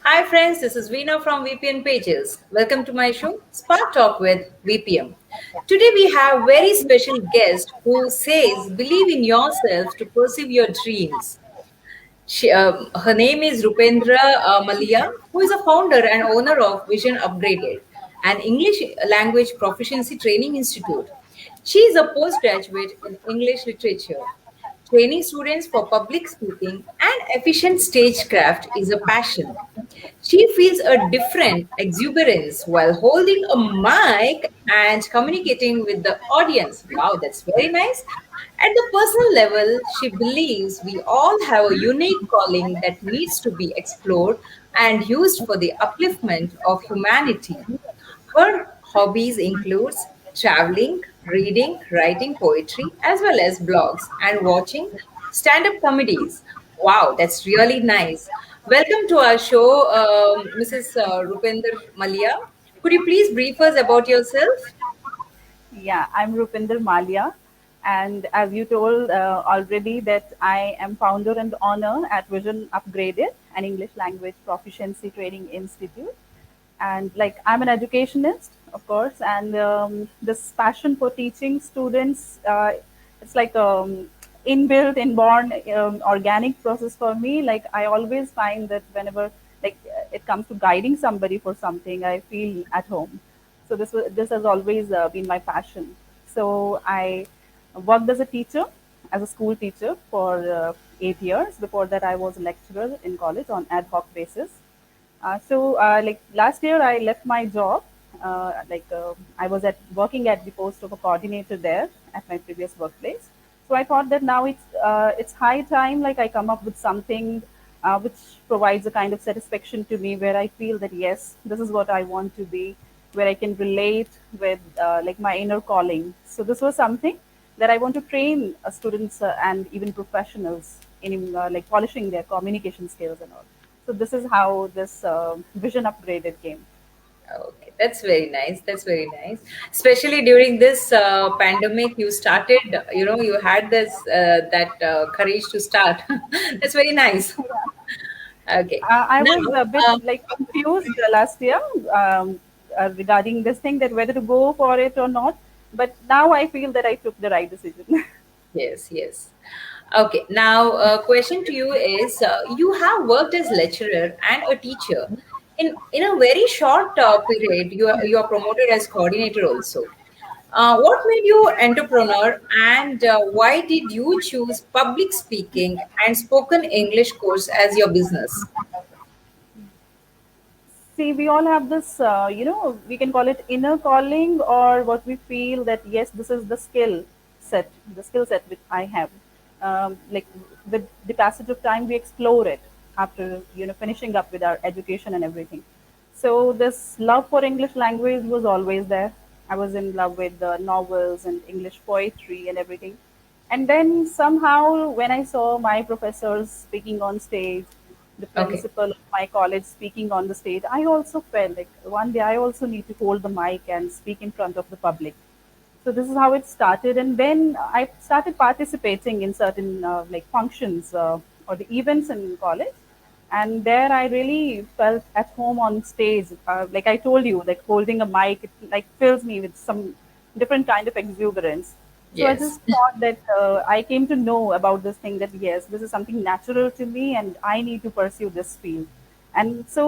Hi friends, this is Veena from VPN Pages. Welcome to my show, Spark Talk with VPM. Today we have very special guest who says believe in yourself to pursue your dreams. Her name is Rupendra Malia, who is a founder and owner of Vision Upgraded, an English language proficiency training institute. She is a postgraduate in English literature. Training students for public speaking and efficient stagecraft is a passion. She feels a different exuberance while holding a mic and communicating with the audience. Wow, that's very nice. At the personal level, she believes we all have a unique calling that needs to be explored and used for the upliftment of humanity. Her hobbies includes traveling, reading, writing poetry, as well as blogs and watching stand-up comedies. Wow, that's really nice. Welcome to our show, Mrs. Rupinder Malia. Could you please brief us about yourself? Yeah, I'm Rupinder Malia, and as you told already that I am founder and owner at Vision Upgraded, an English language proficiency training institute. And like I'm an educationist, of course, and this passion for teaching students, it's like inbuilt, inborn, organic process for me. Like I always find that whenever it comes to guiding somebody for something, I feel at home. So this has always been my passion. So I worked as a teacher, as a school teacher for 8 years. Before that, I was a lecturer in college on ad hoc basis. Like last year, I left my job. I was at working at the post of a coordinator there at my previous workplace. So I thought that now it's high time like I come up with something which provides a kind of satisfaction to me where I feel that yes, this is what I want to be, where I can relate with like my inner calling. So this was something that I want to train students and even professionals in like polishing their communication skills and all. So this is how this vision upgraded came. Okay, that's very nice. That's very nice. Especially during this pandemic, you started. You had this that courage to start. That's very nice. Okay. I Now, was a bit uh, like confused last year regarding this thing that whether to go for it or not. But now I feel that I took the right decision. yes, yes. Okay. Now, question to you is: you have worked as lecturer and a teacher. In a very short period, you are promoted as coordinator also. What made you entrepreneur, and why did you choose public speaking and spoken English course as your business? See, we all have this, we can call it inner calling or what we feel that, yes, this is the skill set which I have. Like with the passage of time, we explore it after, finishing up with our education and everything. So this love for English language was always there. I was in love with the novels and English poetry and everything. And then somehow, when I saw my professors speaking on stage, the Okay. principal of my college speaking on the stage, I also felt like one day I also need to hold the mic and speak in front of the public. So this is how it started, and then I started participating in certain like functions or the events in college, and there I really felt at home on stage. Like I told you, like holding a mic, it like fills me with some different kind of exuberance. So I Yes. just thought that I came to know about this thing that yes, this is something natural to me, and I need to pursue this field. And so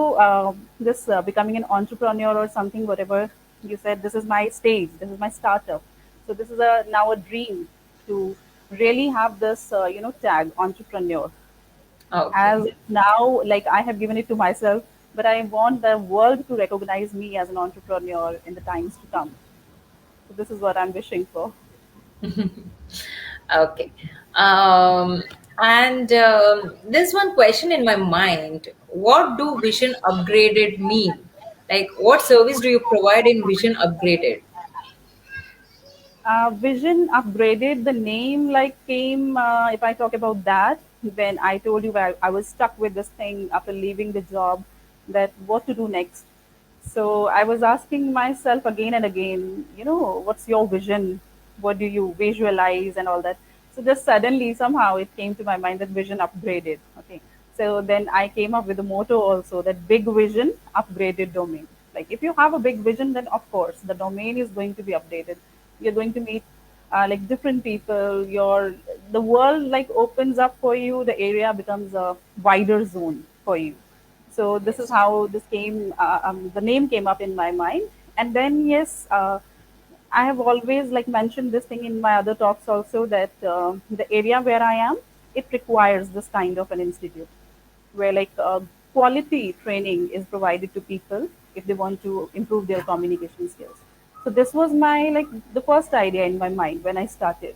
this becoming an entrepreneur or something, whatever you said, this is my stage, this is my startup. So this is a now a dream to really have this tag entrepreneur, Okay. as now like I have given it to myself, but I want the world to recognize me as an entrepreneur in the times to come. So this is what I'm wishing for. Okay. And there's one question in my mind. What do Vision Upgraded mean? Like, what service do you provide in Vision Upgraded? Vision upgraded, the name like came, if I talk about that, when I told you I was stuck with this thing after leaving the job, that what to do next. So I was asking myself again and again, what's your vision? What do you visualize and all that? So just suddenly somehow it came to my mind that vision upgraded. Okay. So then I came up with a motto also, that big vision, upgraded domain. Like if you have a big vision, then of course the domain is going to be updated. You're going to meet like different people. The world like opens up for you. The area becomes a wider zone for you. So this is Yes. how this came. The name came up in my mind, and then yes, I have always like mentioned this thing in my other talks also, that the area where I am, it requires this kind of an institute where like quality training is provided to people if they want to improve their communication skills. So this was my like the first idea in my mind when I started.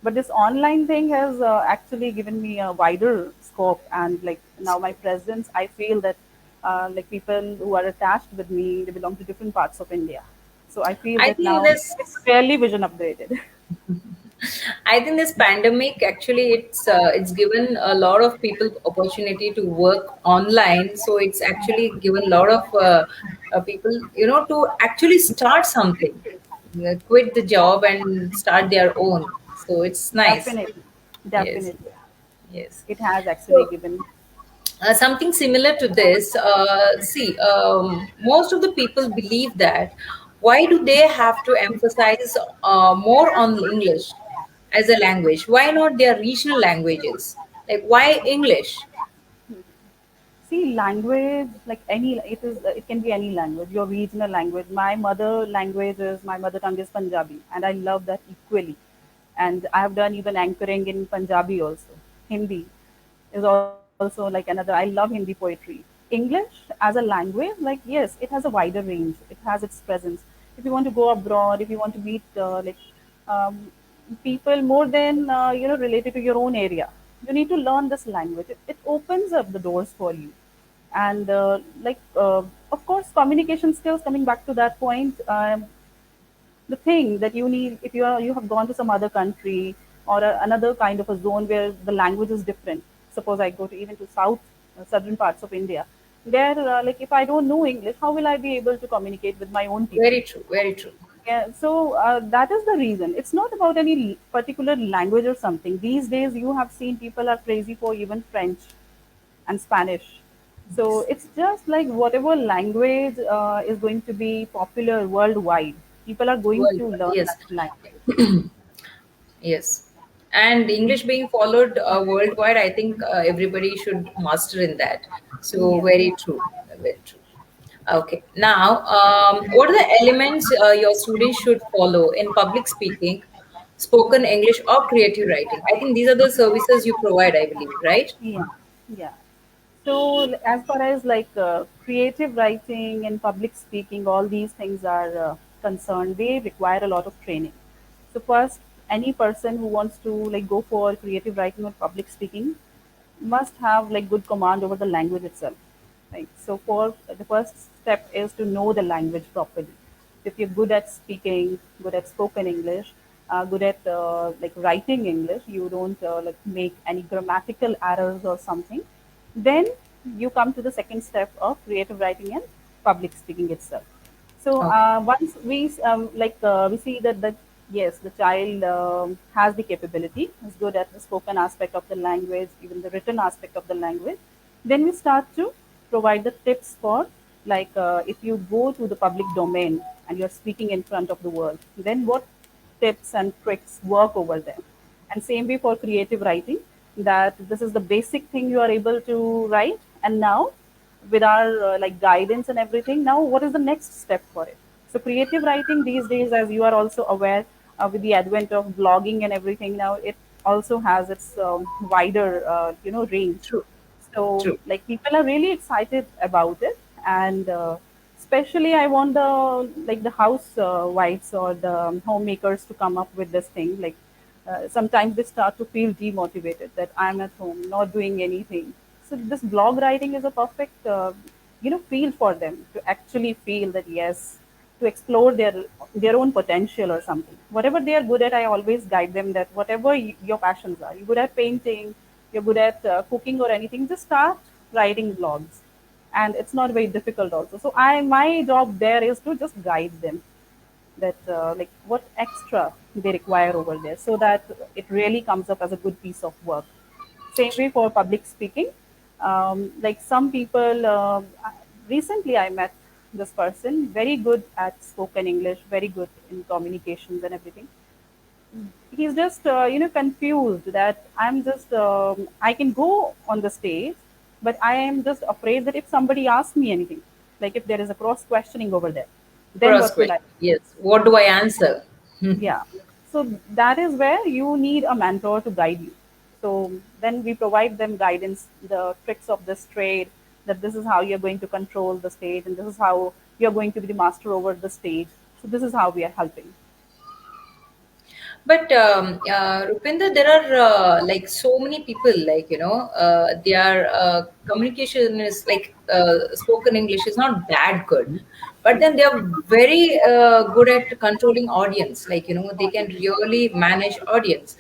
But this online thing has actually given me a wider scope, and like now my presence, I feel that like people who are attached with me, they belong to different parts of India. So I feel I that think now this it's fairly vision upgraded. I think this pandemic actually it's given a lot of people opportunity to work online. So it's actually given a lot of people, to actually start something, quit the job and start their own. So it's nice. Definitely, Yes, definitely, yes. it has actually So given. something similar to this. See, most of the people believe that why do they have to emphasize more on English as a language? Why not their regional languages? Like, why English? See, language, like any, it can be any language, your regional language. My mother language is, my mother tongue is Punjabi, and I love that equally. And I have done even anchoring in Punjabi also. Hindi is also like another. I love Hindi poetry. English as a language, like yes, it has a wider range. It has its presence. If you want to go abroad, if you want to meet um, people more than related to your own area, you need to learn this language. It opens up the doors for you, and of course, communication skills. Coming back to that point, the thing that you need if you have gone to some other country or another kind of a zone where the language is different. Suppose I go to even to southern parts of India. There, like if I don't know English, how will I be able to communicate with my own people? Very true. Very true. Yeah, so that is the reason. It's not about any particular language or something. These days, you have seen people are crazy for even French and Spanish. So Yes. it's just like whatever language is going to be popular worldwide, people are going to Worldwide. learn Yes. that language. Yes. And English being followed worldwide, I think everybody should master in that. So Yeah. very true. Very true. Okay. Now, what are the elements your students should follow in public speaking, spoken English, or creative writing? I think these are the services you provide, I believe, right? Yeah, yeah. So as far as like creative writing and public speaking, all these things are concerned, they require a lot of training. So first, any person who wants to like go for creative writing or public speaking must have like good command over the language itself. Right. So for the first step is to know the language properly. If you're good at speaking, good at spoken English, good at like writing English, you don't like make any grammatical errors or something, then you come to the second step of creative writing and public speaking itself. So Okay. once we see that yes, the child has the capability, is good at the spoken aspect of the language, even the written aspect of the language, then we start to provide the tips for like if you go to the public domain and you're speaking in front of the world, then what tips and tricks work over there. And same way for creative writing, that this is the basic thing you are able to write, and now with our like guidance and everything, now what is the next step for it? So creative writing these days, as you are also aware, with the advent of blogging and everything, now it also has its wider range. True. So True. like people are really excited about it, and especially I want the house wives or the homemakers to come up with this thing. Like sometimes they start to feel demotivated that I'm at home not doing anything. So this blog writing is a perfect field for them to actually feel that yes, to explore their own potential or something. Whatever they are good at, I always guide them that whatever your passions are, you're good at painting, you're good at cooking or anything, just start writing blogs, and it's not very difficult also. So I my job there is to just guide them that like what extra they require over there, so that it really comes up as a good piece of work. Same way for public speaking. Like some people, recently I met this person, very good at spoken English, very good in communications and everything. He's just confused that I can go on the stage, but I am just afraid that if somebody asks me anything, like if there is a cross questioning over there, then Cross what will I question. Yes. What do I answer? Yeah. So that is where you need a mentor to guide you. So then we provide them guidance, the tricks of this trade, that this is how you're going to control the stage and this is how you're going to be the master over the stage. So this is how we are helping. But Rupinder, there are like so many people, like, their communication is like spoken English is not that good, but then they are very good at controlling audience. Like, they can really manage audience.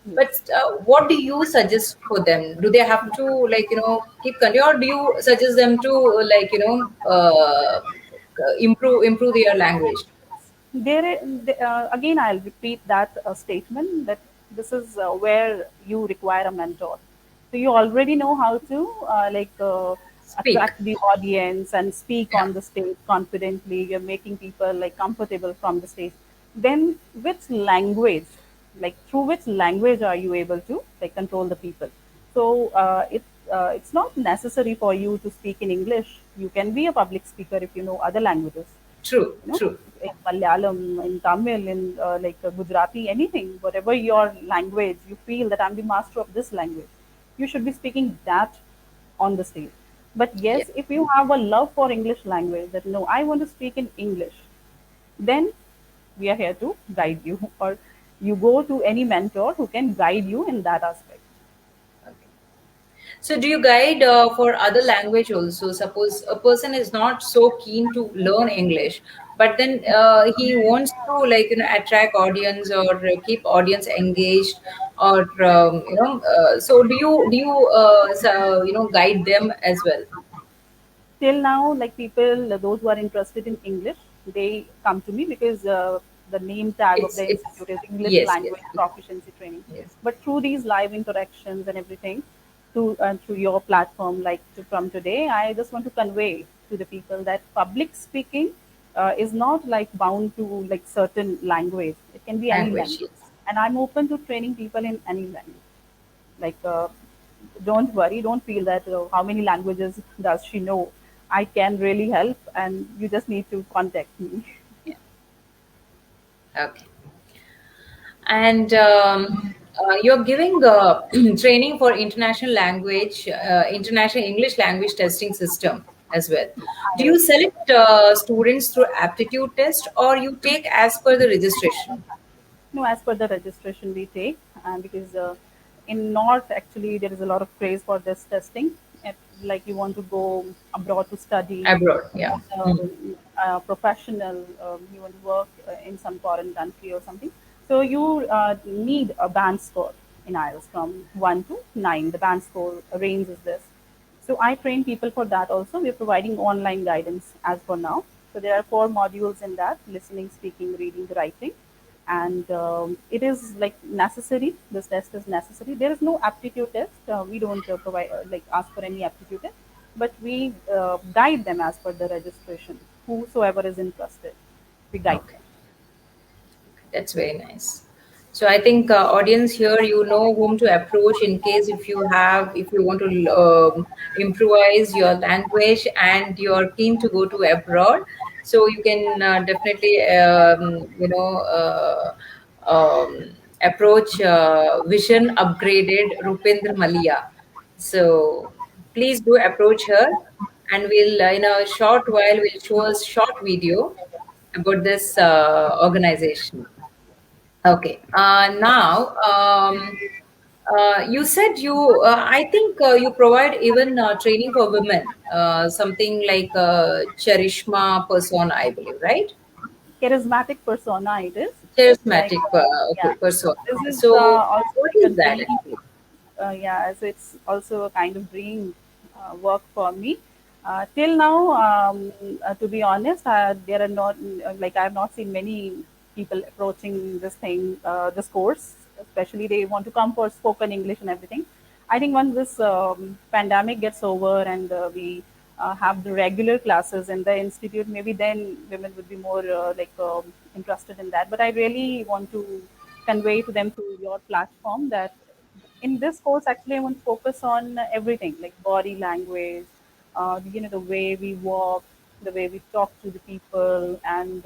But what do you suggest for them? Do they have to, like, keep continue, or do you suggest them to, like, improve their language? Again, I'll repeat that statement that this is where you require a mentor. So you already know how to Speak. attract the audience and speak Yeah. on the stage confidently. You're making people like comfortable from the stage. Then which language, like through which language are you able to like control the people? So it's not necessary for you to speak in English. You can be a public speaker if you know other languages, True. you know, True. in Malayalam, in Tamil, in Gujarati, anything, whatever your language, you feel that I'm the master of this language. You should be speaking that on the stage. But Yeah. yes, if you have a love for English language, that no, I want to speak in English, then we are here to guide you, or you go to any mentor who can guide you in that aspect. Okay. So, do you guide for other language also? Suppose a person is not so keen to learn English, but then he wants to, like, attract audience or keep audience engaged, or so do you guide them as well? Till now, like people, those who are interested in English, they come to me because the name tag of the It's institute is English yes, yes, Language Proficiency Training. yes. But through these live interactions and everything, through your platform, from today, I just want to convey to the people that public speaking is not like bound to like certain language. It can be any Language, language, yes. and I'm open to training people in any language. Like don't worry, don't feel that how many languages does she know. I can really help, and you just need to contact me. Yeah. Okay. And you're giving training for international English language testing system as well. Do you Yes. select students through aptitude test, or you take as per the registration? No, as per the registration we take, because in North actually there is a lot of craze for this testing. If, like you want to go abroad to study, Abroad, you yeah. want Hmm. a professional, you want to work in some foreign country or something. So you need a band score in IELTS from 1 to 9. The band score range is this. So I train people for that also. We're providing online guidance as for now. So there are 4 modules in that: listening, speaking, reading, writing, and it is like necessary. This test is necessary. There is no aptitude test. We don't provide like ask for any aptitude test, but we guide them as per the registration. Whosoever is interested, we guide Okay. them. That's very nice. So I think audience here, you know whom to approach in case if you want to improvise your language and you're keen to go to abroad. So you can definitely approach Vision Upgraded Rupendra Malia. So please do approach her, and we'll in a short while we'll show a short video about this organization. Okay. Now, you said I think you provide even training for women, something like Charishma persona, I believe, right? Charismatic persona it is. Like Charismatic, okay, yeah, persona. this is So, also what like a is that dream. actually? Yeah, so it's also a kind of dream work for me. Till now, to be honest, there are not like I have not seen many people approaching this thing, this course. Especially they want to come for spoken English and everything. I think once this pandemic gets over and we have the regular classes in the institute, maybe then women would be more interested in that. But I really want to convey to them through your platform that in this course, actually, I want to focus on everything like body language, the way we walk, the way we talk to the people, and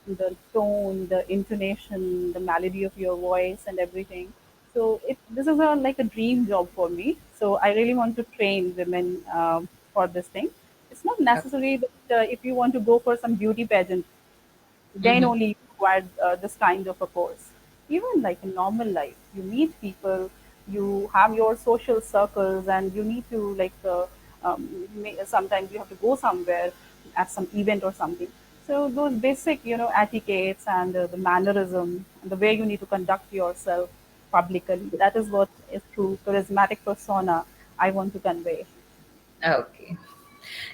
the tone, the intonation, the melody of your voice, and everything. So this is like a dream job for me. So I really want to train women for this thing. It's not necessary that if you want to go for some beauty pageant, then Mm-hmm. only you require this kind of a course. Even like in normal life, you meet people, you have your social circles, and you need to sometimes you have to go somewhere at some event or something. So those basic, etiquettes and the mannerism and the way you need to conduct yourself publicly, that is what is true charismatic persona I want to convey. Okay.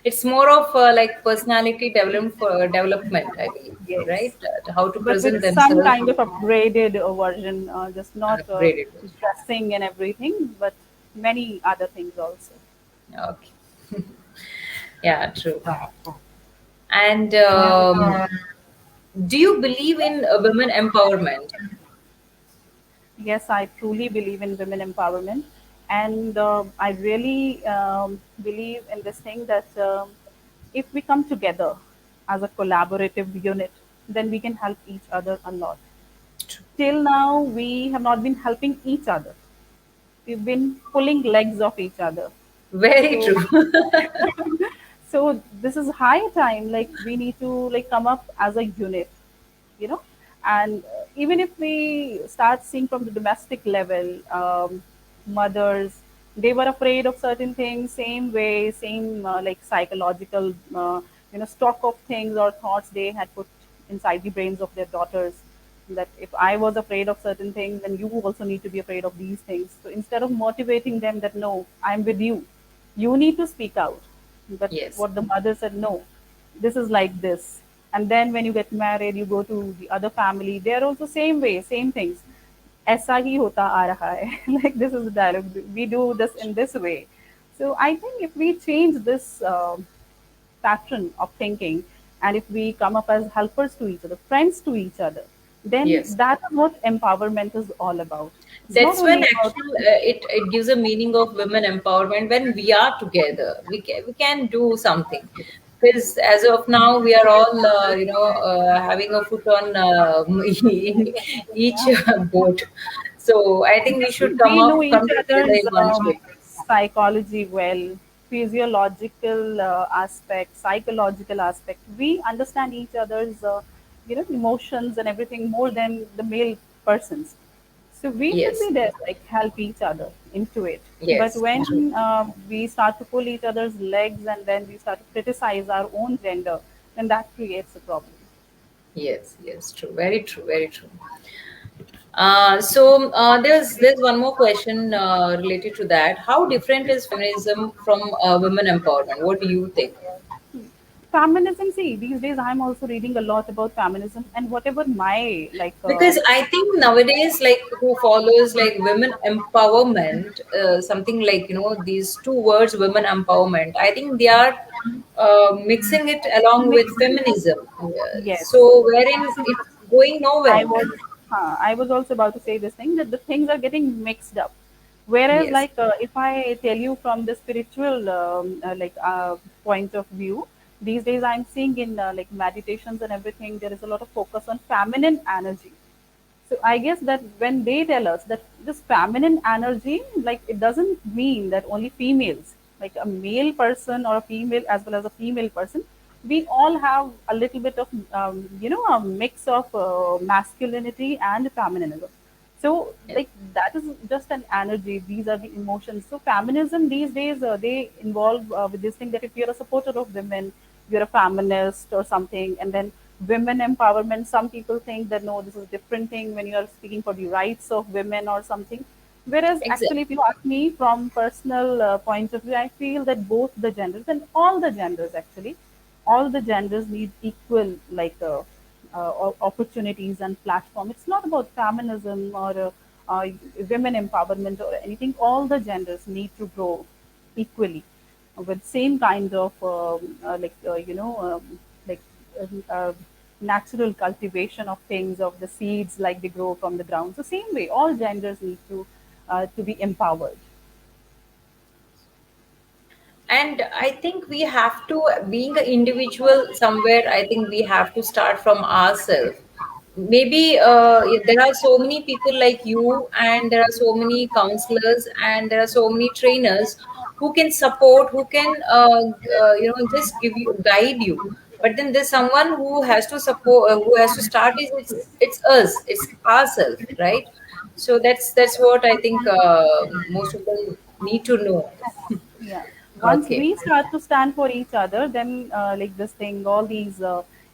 It's more of like personality development, I believe, Yes. right? How to But with present some themselves, kind of upgraded version, just not upgraded version. dressing and everything, but many other things also. Okay. Yeah, true. And do you believe in women empowerment? Yes, I truly believe in women empowerment, and I really believe in this thing that if we come together as a collaborative unit, then we can help each other a lot. Till now, we have not been helping each other. We've been pulling legs of each other. Very So true. so this is high time, like we need to like come up as a unit, you know and even if we start seeing from the domestic level, mothers, they were afraid of certain things, same way, same psychological stock of things or thoughts they had put inside the brains of their daughters, that if I was afraid of certain things, then you also need to be afraid of these things. So instead of motivating them that no, I'm with you, you need to speak out. But Yes. what the mother said, no, this is like this. And then when you get married, you go to the other family, they are also same way, same things. ऐसा ही होता आ रहा है. Like this is the dialogue. We do this in this way. So I think if we change this pattern of thinking, and if we come up as helpers to each other, friends to each other, then Yes. that is what empowerment is all about. It's not That's when only about actual it gives a meaning of women empowerment. When we are together, we can do something. Because as of now, we are all having a foot on each yeah. boat. So I think we should We know each come together other's in one shape. psychology well, physiological aspect, psychological aspect. We understand each other's, emotions and everything more than the male persons. So we should Yes. be there, like help each other into it. But Yes. True. when we start to pull each other's legs and then we start to criticize our own gender, then that creates a problem. Yes. Yes. True. Very true. Very true. So there's one more question related to that. How different is feminism from women empowerment? What do you think? Feminism, see, these days I'm also reading a lot about feminism, and whatever my Because I think nowadays, like who follows like women empowerment, something like these two words, women empowerment. I think they are mixing it along with mixing. feminism. Yes. So wherein it's going I nowhere. was, I was also about to say this thing, that the things are getting mixed up. Whereas, Yes. if I tell you from the spiritual point of view, these days I'm seeing in meditations and everything, there is a lot of focus on feminine energy. So I guess that when they tell us that this feminine energy, like it doesn't mean that only females, like a male person or a female as well as a female person, we all have a little bit of, a mix of masculinity and feminism. So Yes. like that is just an energy. These are the emotions. So feminism these days, they involve with this thing that if you're a supporter of women, you're a feminist or something, and then women empowerment, some people think that no, this is a different thing when you are speaking for the rights of women or something. Whereas actually, Exactly. if you ask me from personal point of view, I feel that both the genders and all the genders actually, all the genders need equal opportunities and platform. It's not about feminism or uh, women empowerment or anything, all the genders need to grow equally with same kind of like natural cultivation of things, of the seeds, like they grow from the ground. So same way, all genders need to be empowered. And I think we have to, being an individual somewhere, I think we have to start from ourselves. Maybe there are so many people like you, and there are so many counselors, and there are so many trainers who can support, who can just give you, guide you. But then there's someone who has to support, who has to start. Is it's us, it's ourselves, right? So that's what I think most of them need to know. Yeah. Once Okay. we start to stand for each other, then like this thing, all these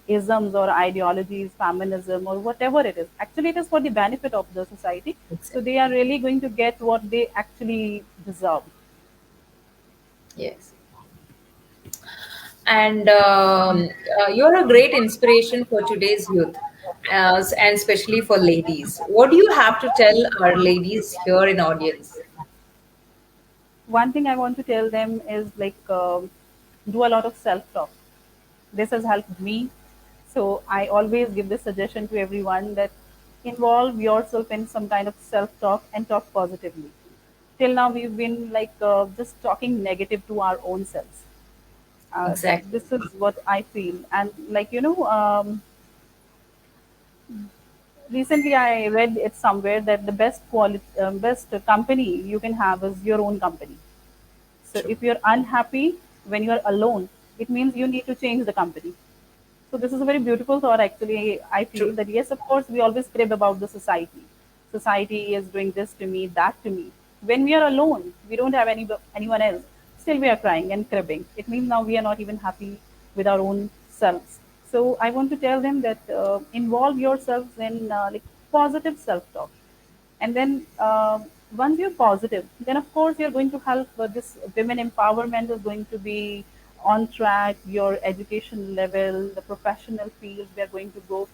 isms or ideologies, feminism or whatever it is, actually it is for the benefit of the society. So Exactly. they are really going to get what they actually deserve. Yes. And you're a great inspiration for today's youth, and especially for ladies. What do you have to tell our ladies here in audience? One thing I want to tell them is like do a lot of self-talk. This has helped me. So I always give this suggestion to everyone that involve yourself in some kind of self-talk and talk positively. Till now, we've been like just talking negative to our own selves. Exactly. This is what I feel. And like, recently I read it somewhere that the best company you can have is your own company. So True. if you're unhappy when you're alone, it means you need to change the company. So this is a very beautiful thought. Actually, I feel True. that yes, of course, we always crib about the society. Society is doing this to me, that to me. When we are alone, we don't have anyone else. Still, we are crying and cribbing. It means now we are not even happy with our own selves. So I want to tell them that involve yourselves in like positive self-talk, and then once you're positive, then of course you're going to help. This women empowerment is going to be on track. Your education level, the professional fields we are going to go.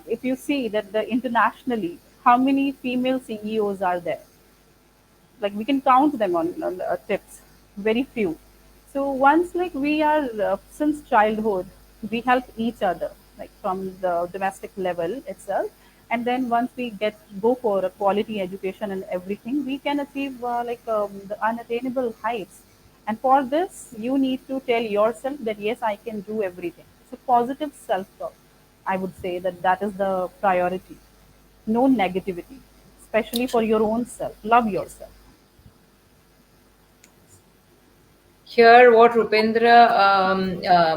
If you see that the internationally, how many female CEOs are there? Like we can count them on tips, very few. So once like we are since childhood, we help each other like from the domestic level itself, and then once we get go for a quality education and everything, we can achieve the unattainable heights. And for this you need to tell yourself that yes, I can do everything. So positive self talk, I would say that that is the priority. No negativity, especially for True. your own self. Love Yes. yourself. Here, what Rupendra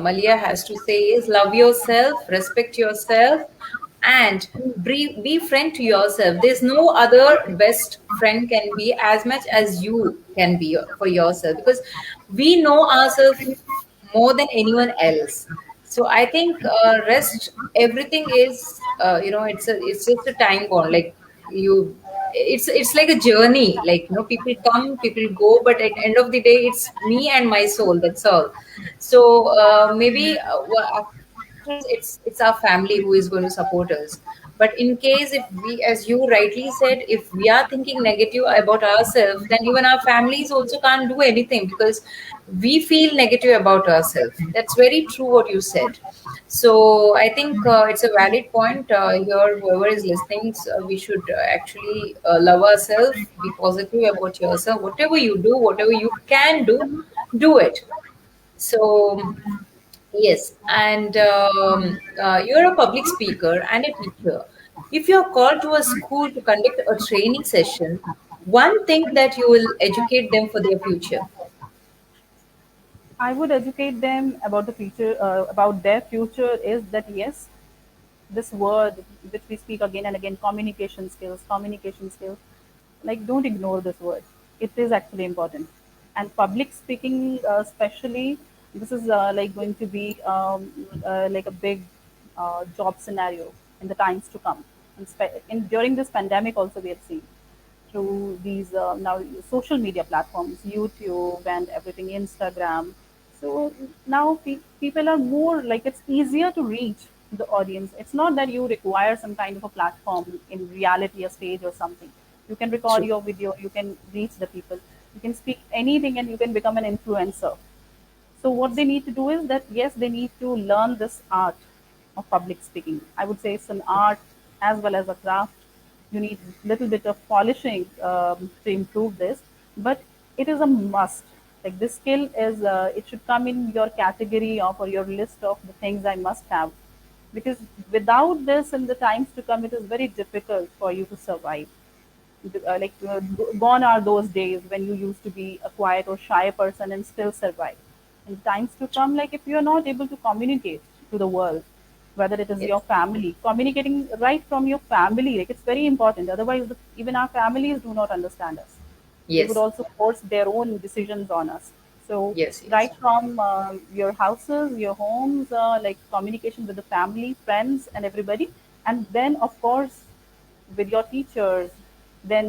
Malia has to say is love yourself, respect yourself, and be friend to yourself. There's no other best friend can be as much as you can be for yourself, because we know ourselves more than anyone else. So I think rest, everything is it's just a time bond. Like you, it's like a journey. Like people come, people go, but at the end of the day, it's me and my soul. That's all. So maybe it's our family who is going to support us. But in case if we, as you rightly said, if we are thinking negative about ourselves, then even our families also can't do anything, because we feel negative about ourselves. That's very true what you said. So I think it's a valid point here. Whoever is listening, so we should actually love ourselves, be positive about yourself. Whatever you do, whatever you can do it. So yes, and you're a public speaker and a teacher. If you're called to a school to conduct a training session, one thing that you will educate them for their future. I would educate them about the future, about their future is that yes, this word which we speak again and again, communication skills, like don't ignore this word. It is actually important. And public speaking, especially, this is like going to be like a big job scenario in the times to come. And during this pandemic, also we have seen through these now social media platforms, YouTube and everything, Instagram. So now people are more like it's easier to reach the audience. It's not that you require some kind of a platform in reality, a stage or something. You can record True. your video, you can reach the people, you can speak anything, and you can become an influencer. So what they need to do is that yes, they need to learn this art of public speaking. I would say it's an art as well as a craft. You need little bit of polishing to improve this, but it is a must. Like this skill is, it should come in your category of or your list of the things I must have, because without this in the times to come, it is very difficult for you to survive. Gone are those days when you used to be a quiet or shy person and still survive. In times to come, like if you're not able to communicate to the world, whether it is your Yes. family, communicating right from your family, like it's very important. Otherwise, even our families do not understand us. They would Yes. also force their own decisions on us. So Yes. Yes. right from your houses, your homes, like communication with the family, friends, and everybody, and then of course with your teachers, then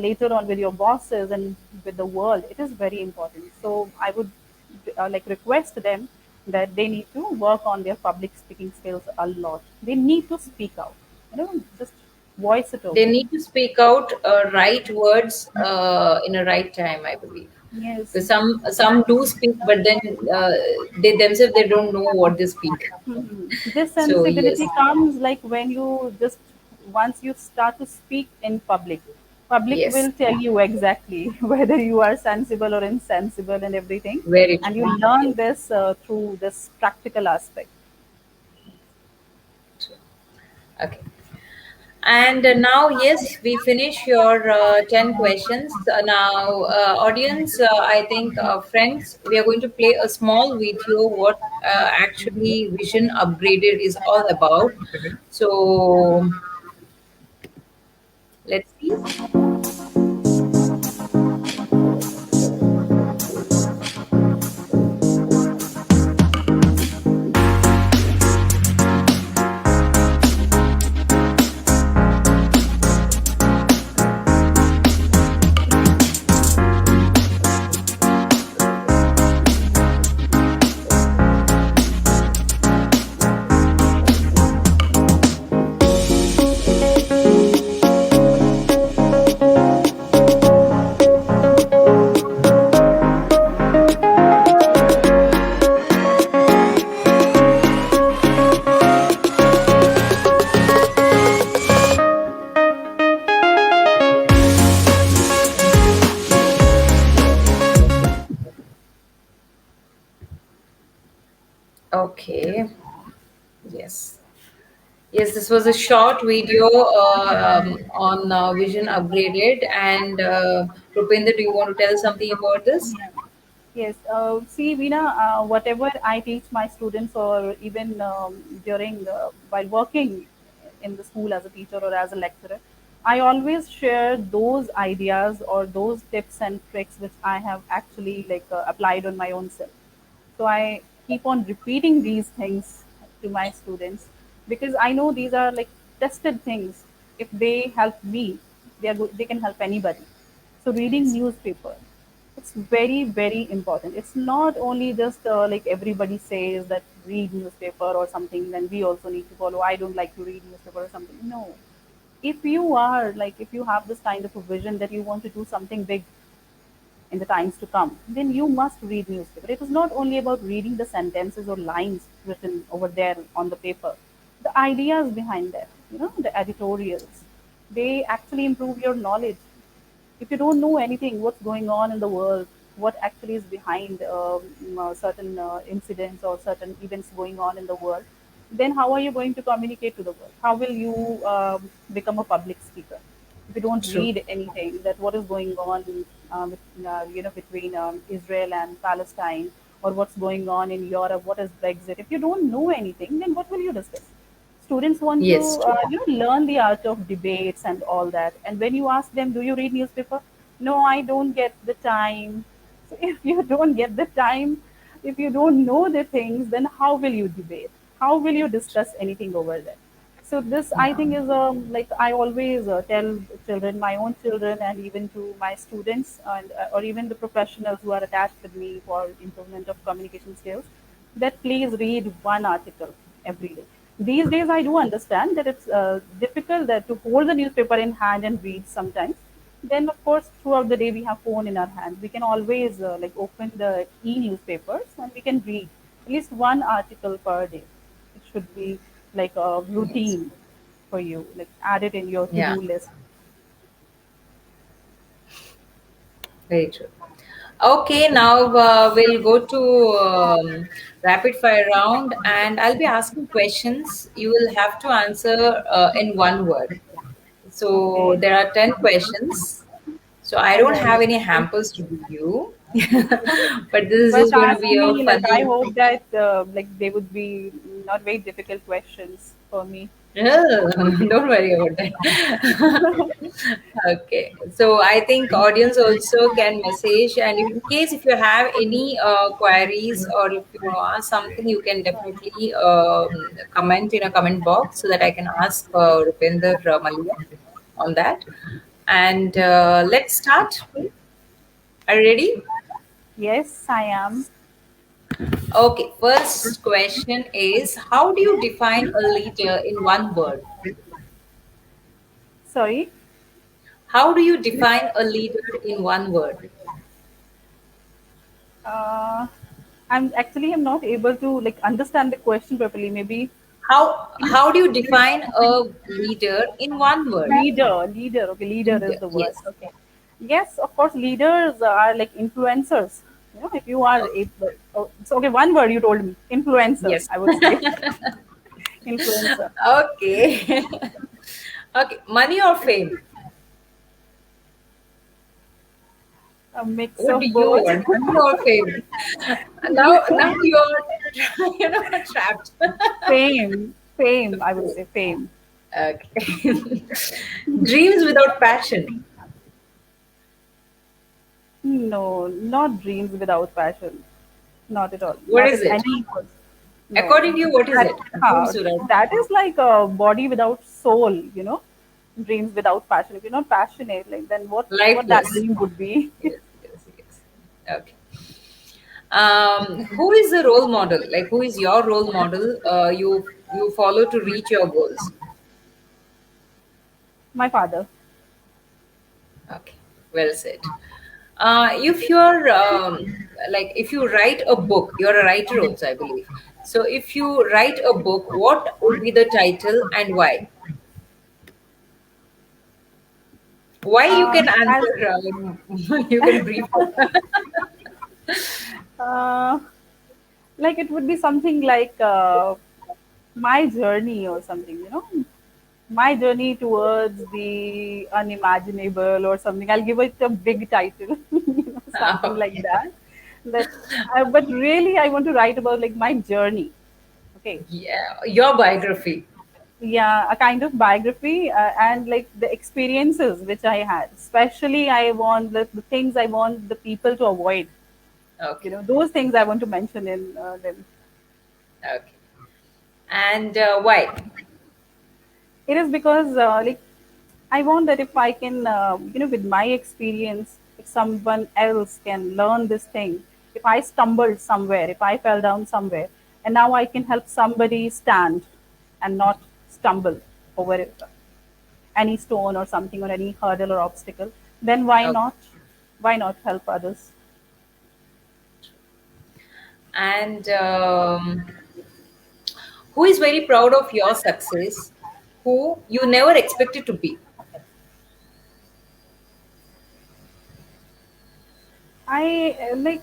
later on with your bosses and with the world, it is very important. So I would like request them that they need to work on their public speaking skills a lot. They need to speak out, just voice it They over. need to speak out right words in a right time, I believe. Yes. Because some do speak, but then they themselves they don't know what they speak. This So sensibility yes, comes like when you just once you start to speak in public, public yes, will tell you exactly whether you are sensible or insensible and everything, very and true. you learn Yes, this through this practical aspect. true. Okay. And now, yes, we finish your 10 questions. Now, audience, I think, friends, we are going to play a small video what actually Vision Upgraded is all about. So, let's see. Okay. Yes. Yes, this was a short video on Vision Upgraded. And Rupinder, do you want to tell something about this? Yeah. Yes. See, Veena, whatever I teach my students, or even during while working in the school as a teacher or as a lecturer, I always share those ideas or those tips and tricks which I have actually applied on my own self. So I keep on repeating these things to my students because I know these are like tested things. If they help me, they can help anybody. So reading Yes. newspaper, it's very very important. It's not only just like everybody says that read newspaper or something, then we also need to follow. I don't like to read newspaper or something. No, if you are like if you have this kind of a vision that you want to do something big in the times to come, then you must read newspaper. It is not only about reading the sentences or lines written over there on the paper. The ideas behind that, the editorials, they actually improve your knowledge. If you don't know anything, what's going on in the world, what actually is behind certain incidents or certain events going on in the world, then how are you going to communicate to the world? How will you become a public speaker? If you don't True. read anything that what is going on between Israel and Palestine, or what's going on in Europe, what is Brexit, if you don't know anything, then what will you discuss? Students want to Yes, true. learn the art of debates and all that, and when you ask them, do you read newspaper? No, I don't get the time. So if you don't get the time, if you don't know the things, then how will you debate? How will you discuss anything over there? So this I Yeah. think is like I always tell children, my own children, and even to my students, and or even the professionals who are attached with me for improvement of communication skills, that please read one article every day. These days I do understand that it's difficult that to hold the newspaper in hand and read sometimes, Then of course throughout the day we have phone in our hand. We can always like open the e-newspapers and we can read at least one article per day. It should be like a Yes. routine for you. Like add it in your Yeah, to-do list. very true. Okay, now we'll go to rapid fire round, and I'll be asking questions. You will have to answer in one word. So Okay. there are 10 questions. So I All don't right. have any hampers to give you, but this is But just going to ask be a me, like I funny. hope that like they would be not very difficult questions for me. Don't worry about that. Okay, so I think audience also can message, and in case if you have any queries or if you want to ask something, you can definitely comment in a comment box so that I can ask Rupinder Malia on that. And let's start. Are you ready? Yes, I am. Okay, first question is, how do you define a leader in one word? Sorry. How do you define a leader in one word? Uh, I'm not able to like understand the question properly. Maybe How do you define a leader in one word? leader. Okay, leader is Leader, the word. yes. Okay. Yes, of course, leaders are like influencers. You know, if you are Okay. able, oh, so okay, one word you told me, influencer. Yes. I would say influencer. Okay. Okay. Money or fame? A mix What do of you both. want? Money or fame? Now you're trapped. Fame. I would say fame. Okay. Dreams without passion. No, not dreams without passion. Not at all. What Not is at it? any cost. No. According to you, what is That, it? Dreams without that is like a body without soul, you know? Dreams without passion. If you're not passionate, like then what that lifeless. dream would be. Yes, yes, yes. Okay. Who is the role model? Like, who is your role model? You follow to reach your goals. My father. Okay, well said. If you're like, if you write a book, you're a writer also, I believe. So, if you write a book, what would be the title and why? Why you can As answer, you can brief. uh, like it would be something like my journey or something, you know? My journey towards the unimaginable or something. I'll give it a big title, you know, something like Okay. that. That, but really, I want to write about like my journey. Okay, Yeah, your biography. yeah, a kind of biography and like the experiences which I had. Especially, I want the things I want the people to avoid. You Okay, know, those things I want to mention in them. okay. And why? It is because like I want that if I can, you know, with my experience, if someone else can learn this thing, if I stumbled somewhere, if I fell down somewhere, and now I can help somebody stand and not stumble over any stone or something or any hurdle or obstacle, then why Okay. not? Why not help others? And who is very proud of your success, who you never expected to be? I like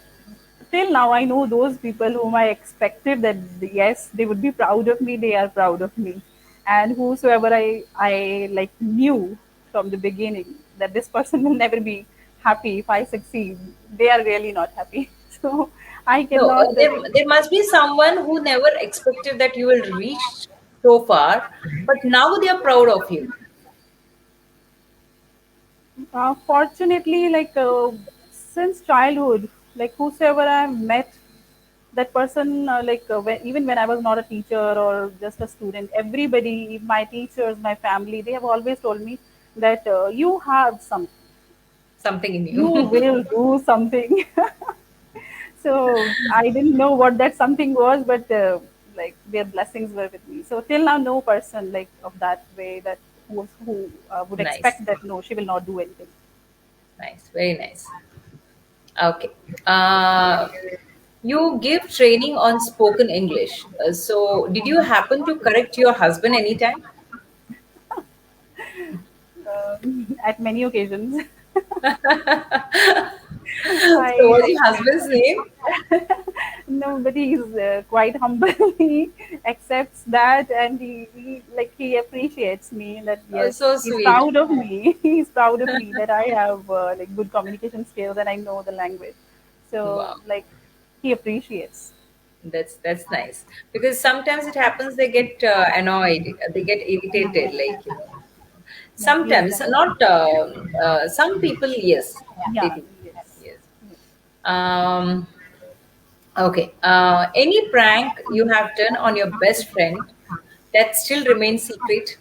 till now I know those people whom I expected that yes they would be proud of me. They are proud of me, and whosoever I like knew from the beginning that this person will never be happy if I succeed. They are really not happy. So I No, cannot there must be someone who never expected that you will reach so far, but now they are proud of you. fortunately like since childhood like whosoever I've met that person like even when I was not a teacher or just a student, everybody, my teachers, my family, they have always told me that you have something, Something in you you. will do something. So I didn't know what that something was, but like their blessings were with me. So till now no person like of that way that who would Nice. expect that no she will not do anything. Nice, very nice. Okay. Uh, you give training on spoken English. So, did you happen to correct your husband anytime? At many occasions. So, what's I your husband's name? No, but he's quite humble. He accepts that, and he appreciates me. That Oh, yes, so he's sweet. proud of me. He's proud of me that I have like good communication skills and I know the language. So Wow, like he appreciates. that's nice. Because sometimes it happens they get annoyed, they get irritated, like Yeah, he's sometimes not. Some people, yes, they yeah, do. yes. Yes. Um, okay. Any prank you have done on your best friend that still remains secret?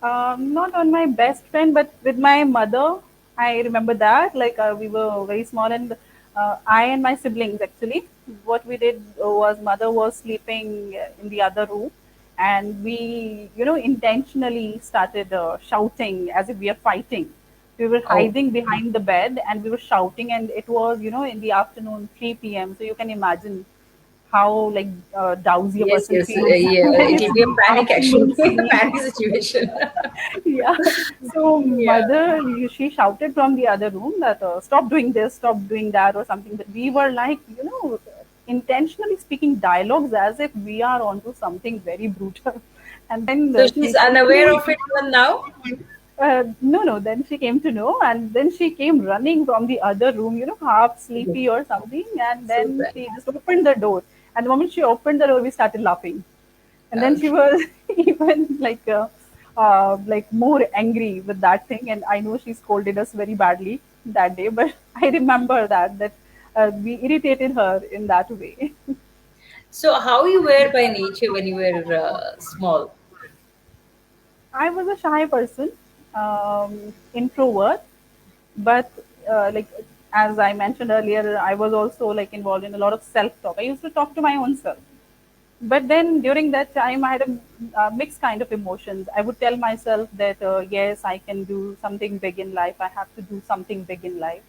Not on my best friend, but with my mother. I remember that. Like we were very small, and I and my siblings actually, what we did was mother was sleeping in the other room, and we, intentionally started shouting as if we are fighting. We were Oh, hiding behind the bed, and we were shouting, and it was, in the afternoon, 3 p.m. So you can imagine how like drowsy a yes, person yes. feels Yeah, when it his will be a panic actually, afternoon sleep. panic situation. Yeah. So Yeah. mother, she shouted from the other room that stop doing this, stop doing that, or something. But we were like, intentionally speaking dialogues as if we are onto something very brutal. And then So she she's unaware quickly, of it even now. no, no. Then she came to know, and then she came running from the other room, half Okay. sleepy or something. And So then bad. she just opened the door. And the moment she opened the door, we started laughing. And then she Okay. was even like more angry with that thing. And I know she scolded us very badly that day, but I remember that we irritated her in that way. So how you were by nature when you were small? I was a shy person, introvert, but like as I mentioned earlier, I was also like involved in a lot of self-talk. I used to talk to my own self. But then during that time, I had a mixed kind of emotions. I would tell myself that yes, I can do something big in life. I have to do something big in life.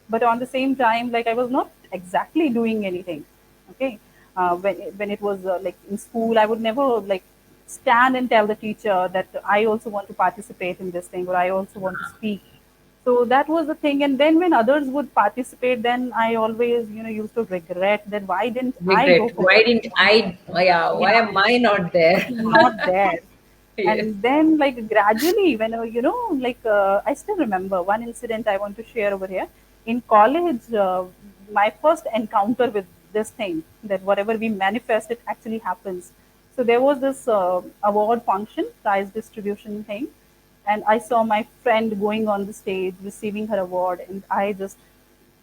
But on the same time, like I was not exactly doing anything. Okay, when it was like in school, I would never like stand and tell the teacher that I also want to participate in this thing or I also want to speak. So that was the thing. And then when others would participate, then I always, used to regret that why didn't I go Regret. for Why it? didn't I? Yeah. Why Yeah, am I not there? not there. Yes. And then like gradually when like I still remember one incident I want to share over here. In college, my first encounter with this thing, that whatever we manifest it actually happens. So there was this award function, prize distribution thing, and I saw my friend going on the stage receiving her award, and I just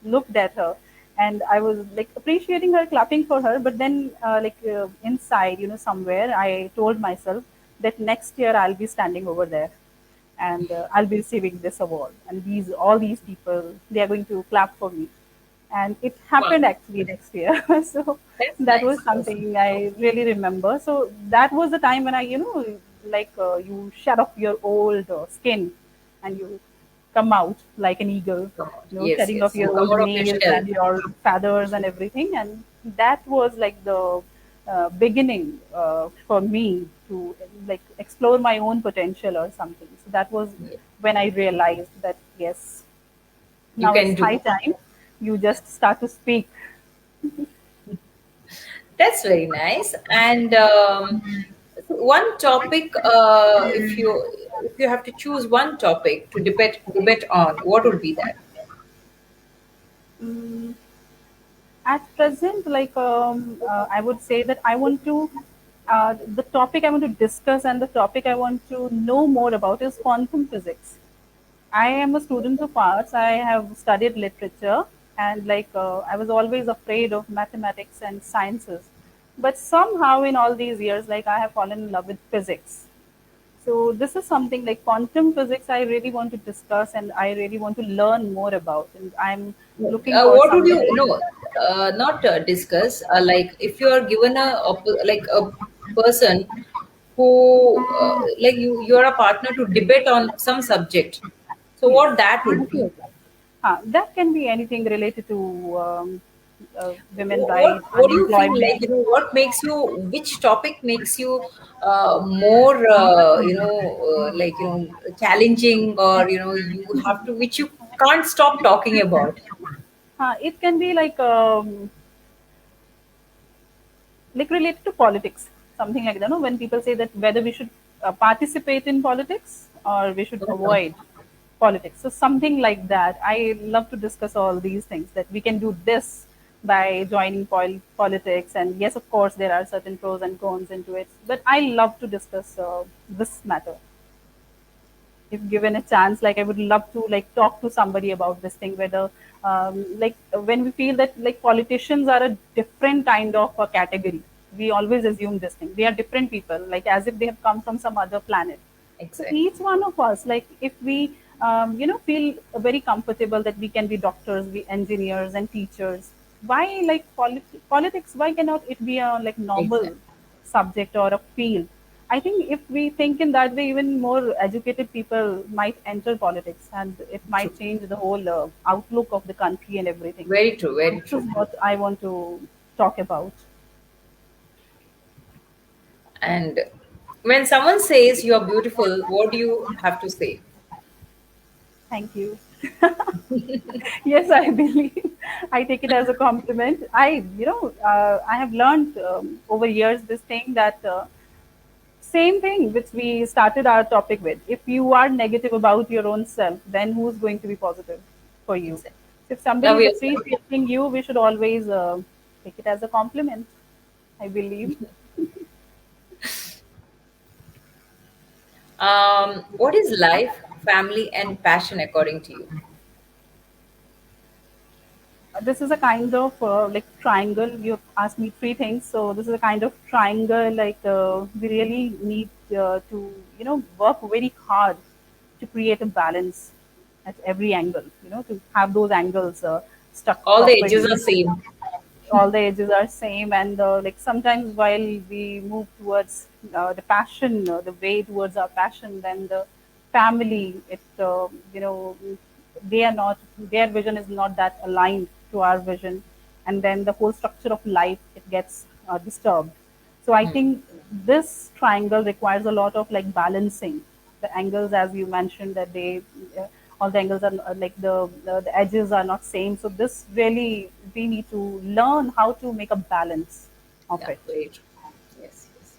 looked at her, and I was like appreciating her, clapping for her. But then inside, somewhere I told myself that next year I'll be standing over there, and I'll be receiving this award, and these all these people, they are going to clap for me. And it Wow. happened actually next year. So That's that was nice. That's something I really remember. So that was the time when I, like you shed off your old skin, and you come out like an eagle, God. Yes, shedding off yes. You your come old out of your nails shell. and your feathers and everything. And that was like the beginning for me to like explore my own potential or something. So that was Yeah. when I realized that yes, You now it's can high do. time you just start to speak. That's very nice. And one topic, if you have to choose one topic to debate on, what would be that? Mm, at present, like I would say that I want to, the topic I want to discuss and the topic I want to know more about is quantum physics. I am a student of arts. I have studied literature, and like I was always afraid of mathematics and sciences. But somehow, in all these years, like I have fallen in love with physics. So this is something like quantum physics I really want to discuss and I really want to learn more about. And I'm looking for What would you somebody. no not discuss, like if you are given like a person who like you're a partner to debate on some subject, So Yes. what that would be? That can be anything related to women What rights, what do you feel like, unemployment. what makes you, which topic makes you more like, challenging, or you have to, which you can't stop talking about? It can be like related to politics, something like that. No, when people say that whether we should participate in politics or we should Uh-huh. avoid politics, so something like that. I love to discuss all these things that we can do this by joining politics, and yes, of course, there are certain pros and cons into it. But I love to discuss this matter if given a chance. Like I would love to like talk to somebody about this thing, whether like when we feel that like politicians are a different kind of a category, we always assume this thing, they are different people, like as if they have come from some other planet. So Exactly. each one of us, like if we feel very comfortable that we can be doctors, be engineers and teachers, why like politics, why cannot it be a like normal Exactly. subject or a field? I think if we think in that way, even more educated people might enter politics, and it True. might change the whole outlook of the country and everything. Very true. Very This true. is what I want to talk about. And when someone says you are beautiful, what do you have to say? Thank you. Yes, I believe. I take it as a compliment. I have learned over years this thing that same thing which we started our topic with. If you are negative about your own self, then who's going to be positive for you? Exactly. If somebody Love is yourself. appreciating you, we should always take it as a compliment, I believe. What is life, family, and passion according to you? This is a kind of like triangle. You asked me three things, so this is a kind of triangle. Like we really need to work very hard to create a balance at every angle. To have those angles stuck All the edges properly. are same. All the edges are same, and like sometimes while we move towards the passion, the way towards our passion, then the family, it they are not, their vision is not that aligned to our vision, and then the whole structure of life, it gets disturbed. So I Hmm. think this triangle requires a lot of like balancing the angles, as you mentioned, that they all the angles are like the edges are not same. So this really, we need to learn how to make a balance of Yeah, it. very true. Yes, yes.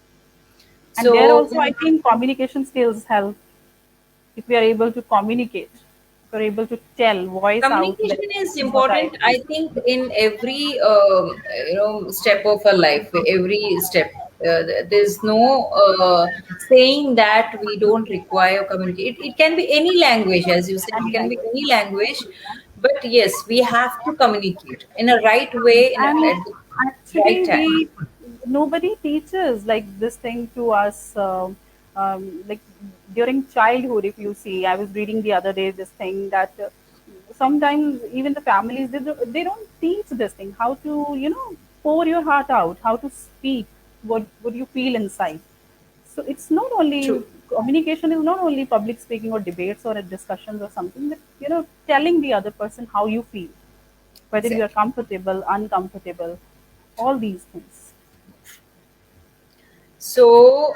And there So also, I think communication skills help. If we are able to communicate, if we are able to tell, voice out that communication is this is what I important, feel. I think, in every step of our life, every step. There's no saying that we don't require communicate. It can be any language, as you said. It Any can be language. any language, but yes, we have to communicate in a right way, And at the right actually, time. we nobody teaches like this thing to us. Like during childhood, if you see, I was reading the other day this thing that sometimes even the families, they don't teach this thing, how to pour your heart out, how to speak what you feel inside. So it's not only True. communication is not only public speaking or debates or discussions or something, but telling the other person how you feel, whether you are Exactly. comfortable, uncomfortable, all these things. So,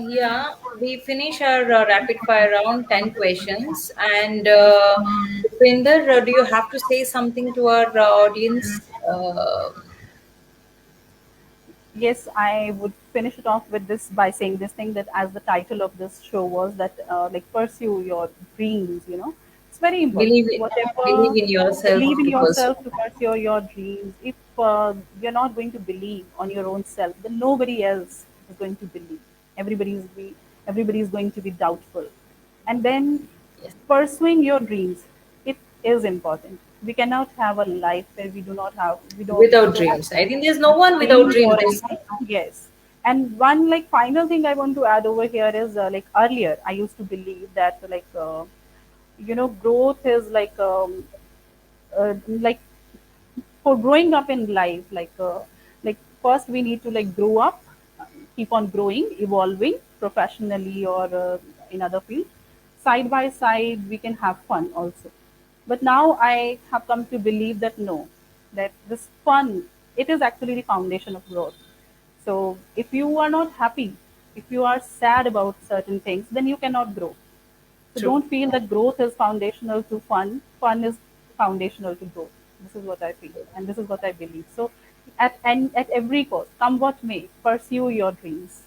yeah, we finish our rapid fire round, 10 questions. And Upinder, do you have to say something to our audience? Yes, I would finish it off with this by saying this thing, that as the title of this show was that like pursue your dreams. It's very important. Believe it, Whatever, believe in yourself believe in to pursue. yourself to pursue your dreams. If you're not going to believe on your own self, then nobody else is going to believe. Everybody is going to be doubtful, and then Yes. pursuing your dreams, it is important. We cannot have a life where we Without don't have dreams. I think there's no one without dreams dreams. or anything. Yes. And one like final thing I want to add over here is like earlier I used to believe that like growth is like for growing up in life, like first we need to like grow up, keep on growing, evolving professionally or in other fields. side by side we can have fun also. But now I have come to believe that no, that this fun, it is actually the foundation of growth. So if you are not happy, if you are sad about certain things, then you cannot grow. So True. don't feel that growth is foundational to fun. Fun is foundational to growth. This is what I feel, and this is what I believe. So, at every cost, come what may, pursue your dreams,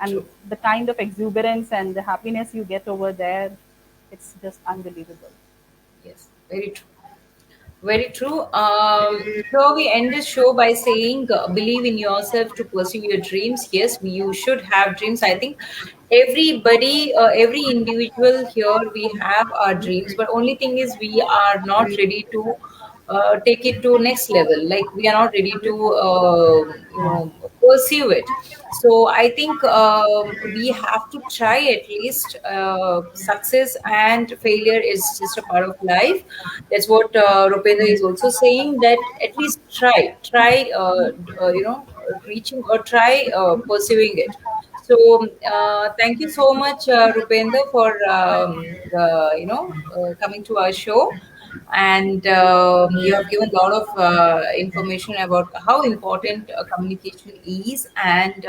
and True. the kind of exuberance and the happiness you get over there, it's just unbelievable. Yes, very true. Very true. So we end this show by saying, believe in yourself to pursue your dreams. Yes, you should have dreams. I think everybody, every individual here, we have our dreams, but only thing is we are not ready to take it to next level. Like we are not ready to, pursue it. So I think we have to try at least. Success and failure is just a part of life. That's what Rupendra is also saying. That at least try, reaching or try pursuing it. So thank you so much, Rupendra, for coming to our show, and you have given a lot of information about how important communication is, and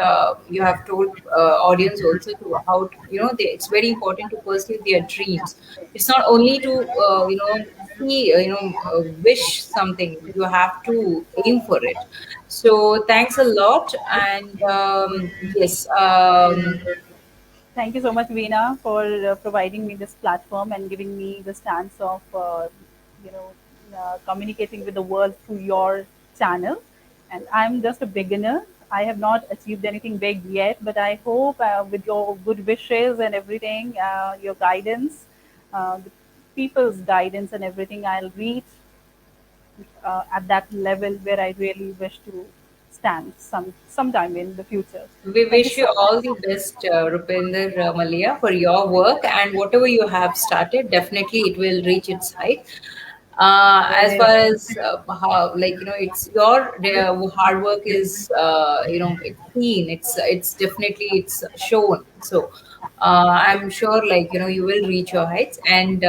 you have told audience also to how it's very important to pursue their dreams. It's not only to see wish something. You have to aim for it. So thanks a lot, and yes. Thank you so much, Veena, for providing me this platform and giving me the chance of, you know, communicating with the world through your channel. And I'm just a beginner. I have not achieved anything big yet, but I hope with your good wishes and everything, your guidance, the people's guidance and everything, I'll reach at that level where I really wish to stand sometime in the future. We Thank you wish you so all much. the best, Rupinder Malia, for your work, and whatever you have started, definitely it will reach its height. As far as how, like it's your hard work is, it's seen. It's definitely it's shown. So I'm sure, like you will reach your heights. And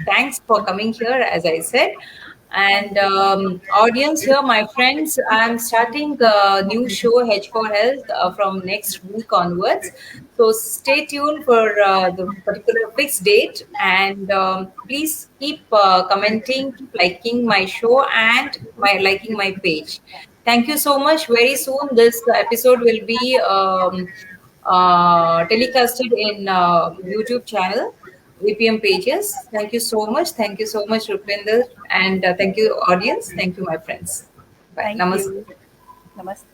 thanks for coming here, as I said. Thank And you. audience here, my friends, I'm starting a new show, H4 Health, from next week onwards. So stay tuned for the particular fixed date, and please keep commenting, keep liking my show, and my liking my page. Thank you so much. Very soon, this episode will be telecasted in YouTube channel. VPM pages. Thank you so much. Thank you so much, Rupinder. And thank you, audience. Thank you, my friends. Bye. Thank Namaste. you. Namaste.